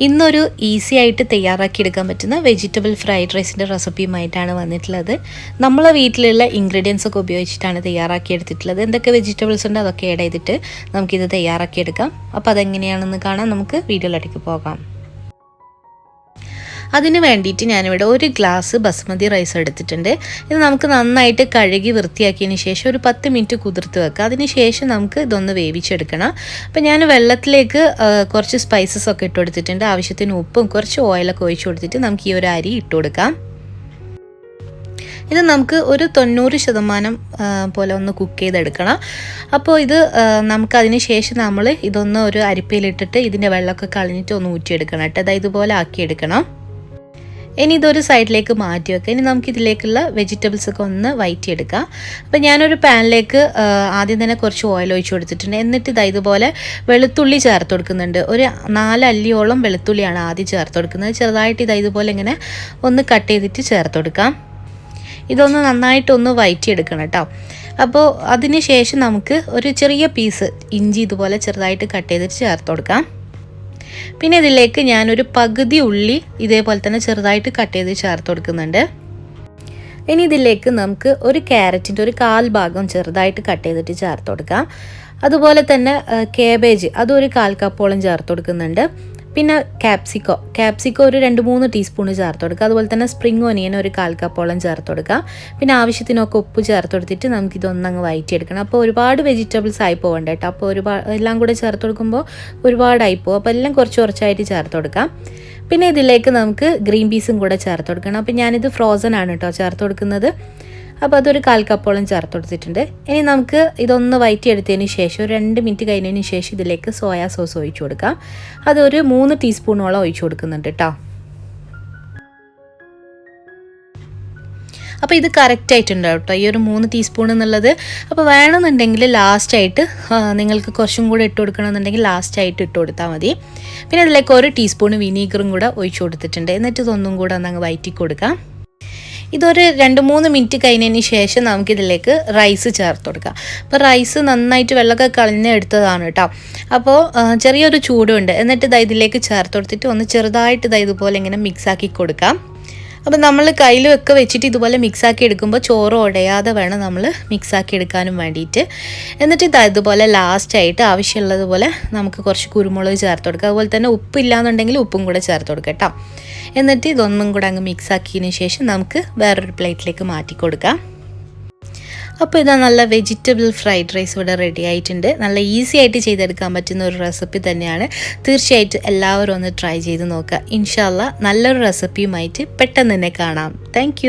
ഇന്നൊരു ഈസി ആയിട്ട് തയ്യാറാക്കിയെടുക്കാൻ പറ്റുന്ന വെജിറ്റബിൾ ഫ്രൈഡ് റൈസിൻ്റെ റെസിപ്പിയുമായിട്ടാണ് വന്നിട്ടുള്ളത്. നമ്മളെ വീട്ടിലുള്ള ഇൻഗ്രീഡിയൻസ് ഒക്കെ ഉപയോഗിച്ചിട്ടാണ് തയ്യാറാക്കിയെടുത്തിട്ടുള്ളത്. എന്തൊക്കെ വെജിറ്റബിൾസ് ഉണ്ട് അതൊക്കെ ആഡ് ചെയ്തിട്ട് നമുക്കിത് തയ്യാറാക്കിയെടുക്കാം. അപ്പോൾ അതെങ്ങനെയാണെന്ന് കാണാൻ നമുക്ക് വീഡിയോയിലേക്ക് പോകാം. അതിന് വേണ്ടിയിട്ട് ഞാനിവിടെ 1 ഗ്ലാസ് ബസ്മതി റൈസ് എടുത്തിട്ടുണ്ട്. ഇത് നമുക്ക് നന്നായിട്ട് കഴുകി വൃത്തിയാക്കിയതിന് ശേഷം ഒരു 10 മിനിറ്റ് കുതിർത്ത് വെക്കുക. അതിന് ശേഷം നമുക്ക് ഇതൊന്ന് വേവിച്ചെടുക്കണം. അപ്പോൾ ഞാൻ വെള്ളത്തിലേക്ക് കുറച്ച് സ്പൈസസ് ഒക്കെ ഇട്ട് കൊടുത്തിട്ടുണ്ട്. ആവശ്യത്തിന് ഉപ്പും കുറച്ച് ഓയിലൊക്കെ ഒഴിച്ച് കൊടുത്തിട്ട് നമുക്ക് ഈ ഒരു അരി ഇട്ട് കൊടുക്കാം. ഇത് നമുക്ക് ഒരു 90% പോലെ ഒന്ന് കുക്ക് ചെയ്തെടുക്കണം. അപ്പോൾ ഇത് നമുക്കതിന് ശേഷം നമ്മൾ ഇതൊന്ന് ഒരു അരിപ്പയിലിട്ടിട്ട് ഇതിൻ്റെ വെള്ളമൊക്കെ കളഞ്ഞിട്ട് ഒന്ന് ഊറ്റിയെടുക്കണം കേട്ടോ. അതായത് ഇതുപോലെ ആക്കിയെടുക്കണം. ഇനി ഇതൊരു സൈഡിലേക്ക് മാറ്റി വെക്കുക. ഇനി നമുക്കിതിലേക്കുള്ള വെജിറ്റബിൾസൊക്കെ ഒന്ന് വഴറ്റിയെടുക്കാം. അപ്പോൾ ഞാനൊരു പാനിലേക്ക് ആദ്യം തന്നെ കുറച്ച് ഓയിൽ ഒഴിച്ച് കൊടുത്തിട്ടുണ്ട്. എന്നിട്ട് ഇതുപോലെ വെളുത്തുള്ളി ചേർത്ത് കൊടുക്കുന്നുണ്ട്. ഒരു 4 അല്ലിയോളം വെളുത്തുള്ളിയാണ് ആദ്യം ചേർത്ത് കൊടുക്കുന്നത്. ചെറുതായിട്ട് ഇതുപോലെ ഇങ്ങനെ ഒന്ന് കട്ട് ചെയ്തിട്ട് ചേർത്ത് കൊടുക്കാം. ഇതൊന്ന് നന്നായിട്ടൊന്ന് വഴറ്റിയെടുക്കണം കേട്ടോ. അപ്പോൾ അതിന് ശേഷം നമുക്ക് ഒരു ചെറിയ പീസ് ഇഞ്ചി ഇതുപോലെ ചെറുതായിട്ട് കട്ട് ചെയ്തിട്ട് ചേർത്ത് കൊടുക്കാം. പിന്നെ ഇതിലേക്ക് ഞാനൊരു പകുതി ഉള്ളി ഇതേപോലെ തന്നെ ചെറുതായിട്ട് കട്ട് ചെയ്ത് ചേർത്ത് കൊടുക്കുന്നുണ്ട്. ഇനി ഇതിലേക്ക് നമുക്ക് ഒരു ക്യാരറ്റിൻ്റെ ഒരു 1/4 ഭാഗം ചെറുതായിട്ട് കട്ട് ചെയ്തിട്ട് ചേർത്ത് കൊടുക്കാം. അതുപോലെ തന്നെ കാബേജ് അതൊരു 1/4 കപ്പോളം ചേർത്ത് കൊടുക്കുന്നുണ്ട്. പിന്നെ ക്യാപ്സിക്കോ ഒരു 2-3 ടീസ്പൂണ് ചേർത്ത് കൊടുക്കുക. അതുപോലെ തന്നെ സ്പ്രിംഗ് ഒനിയൻ ഒരു 1/4 കപ്പോളം ചേർത്ത് കൊടുക്കുക. പിന്നെ ആവശ്യത്തിനൊക്കെ ഉപ്പ് ചേർത്ത് കൊടുത്തിട്ട് നമുക്കിതൊന്നങ്ങ് വഴറ്റിയെടുക്കണം. അപ്പോൾ ഒരുപാട് വെജിറ്റബിൾസ് ആയി പോകണ്ട കേട്ടോ. അപ്പോൾ എല്ലാം കൂടെ ചേർത്ത് കൊടുക്കുമ്പോൾ ഒരുപാടായി പോകും. അപ്പോൾ എല്ലാം കുറച്ചായിട്ട് ചേർത്ത് കൊടുക്കാം. പിന്നെ ഇതിലേക്ക് നമുക്ക് ഗ്രീൻ പീസും കൂടെ ചേർത്ത് കൊടുക്കണം. അപ്പോൾ ഞാനിത് ഫ്രോസൺ ആണ് കേട്ടോ ചേർത്ത് കൊടുക്കുന്നത്. അപ്പോൾ അതൊരു 1/4 കപ്പോളം ചേർത്ത് കൊടുത്തിട്ടുണ്ട്. ഇനി നമുക്ക് ഇതൊന്ന് വഴറ്റിയെടുത്തതിന് ശേഷം ഒരു 2 മിനിറ്റ് കഴിഞ്ഞതിന് ശേഷം ഇതിലേക്ക് സോയാ സോസ് ഒഴിച്ചു കൊടുക്കാം. അതൊരു 3 ടീസ്പൂണോളം ഒഴിച്ചു കൊടുക്കുന്നുണ്ട് കേട്ടോ. അപ്പോൾ ഇത് കറക്റ്റായിട്ടുണ്ട് കേട്ടോ, ഈ ഒരു 3 ടീസ്പൂൺ എന്നുള്ളത്. അപ്പോൾ വേണമെന്നുണ്ടെങ്കിൽ ലാസ്റ്റായിട്ട് നിങ്ങൾക്ക് കുറച്ചും കൂടെ ഇട്ട് കൊടുക്കണമെന്നുണ്ടെങ്കിൽ ലാസ്റ്റായിട്ട് ഇട്ട് കൊടുത്താൽ മതി. പിന്നെ ഇതിലേക്ക് 1 ടീസ്പൂൺ വിനീഗറും കൂടെ ഒഴിച്ചു കൊടുത്തിട്ടുണ്ട്. എന്നിട്ട് ഇതൊന്നും കൂടെ ഒന്നങ്ങ് വഴറ്റി കൊടുക്കാം. ഇതൊരു 2-3 മിനിറ്റ് കഴിഞ്ഞതിന് ശേഷം നമുക്കിതിലേക്ക് റൈസ് ചേർത്ത് കൊടുക്കാം. അപ്പോൾ റൈസ് നന്നായിട്ട് വെള്ളമൊക്കെ കളഞ്ഞ് എടുത്തതാണ് കേട്ടോ. അപ്പോൾ ചെറിയൊരു ചൂടുണ്ട്. എന്നിട്ട് ഇതിലേക്ക് ചേർത്ത് കൊടുത്തിട്ട് ഒന്ന് ചെറുതായിട്ട് ഇതുപോലെ ഇങ്ങനെ മിക്സാക്കി കൊടുക്കാം. അപ്പോൾ നമ്മൾ കയ്യിലൊക്കെ വെച്ചിട്ട് ഇതുപോലെ മിക്സാക്കി എടുക്കുമ്പോൾ ചോറ് ഉടയാതെ വേണം നമ്മൾ മിക്സാക്കി എടുക്കാനും വേണ്ടിയിട്ട്. എന്നിട്ട് ഇതുപോലെ ലാസ്റ്റായിട്ട് ആവശ്യമുള്ളതുപോലെ നമുക്ക് കുറച്ച് കുരുമുളക് ചേർത്ത് കൊടുക്കുക. അതുപോലെ തന്നെ ഉപ്പില്ലാന്നുണ്ടെങ്കിൽ ഉപ്പും കൂടെ ചേർത്ത് കൊടുക്കുക കേട്ടോ. എന്നിട്ട് ഇതൊന്നും കൂടെ അങ്ങ് മിക്സാക്കിയതിന് ശേഷം നമുക്ക് വേറൊരു പ്ലേറ്റിലേക്ക് മാറ്റി കൊടുക്കാം. അപ്പോൾ ഇതാ നല്ല വെജിറ്റബിൾ ഫ്രൈഡ് റൈസ് ഇവിടെ റെഡി ആയിട്ടുണ്ട്. നല്ല ഈസി ആയിട്ട് ചെയ്തെടുക്കാൻ പറ്റുന്ന ഒരു റെസിപ്പി തന്നെയാണ്. തീർച്ചയായിട്ടും എല്ലാവരും ഒന്ന് ട്രൈ ചെയ്ത് നോക്കുക. ഇൻഷാ അല്ലാഹ് നല്ലൊരു റെസിപ്പിയുമായിട്ട് പെട്ടെന്ന് തന്നെ കാണാം. താങ്ക്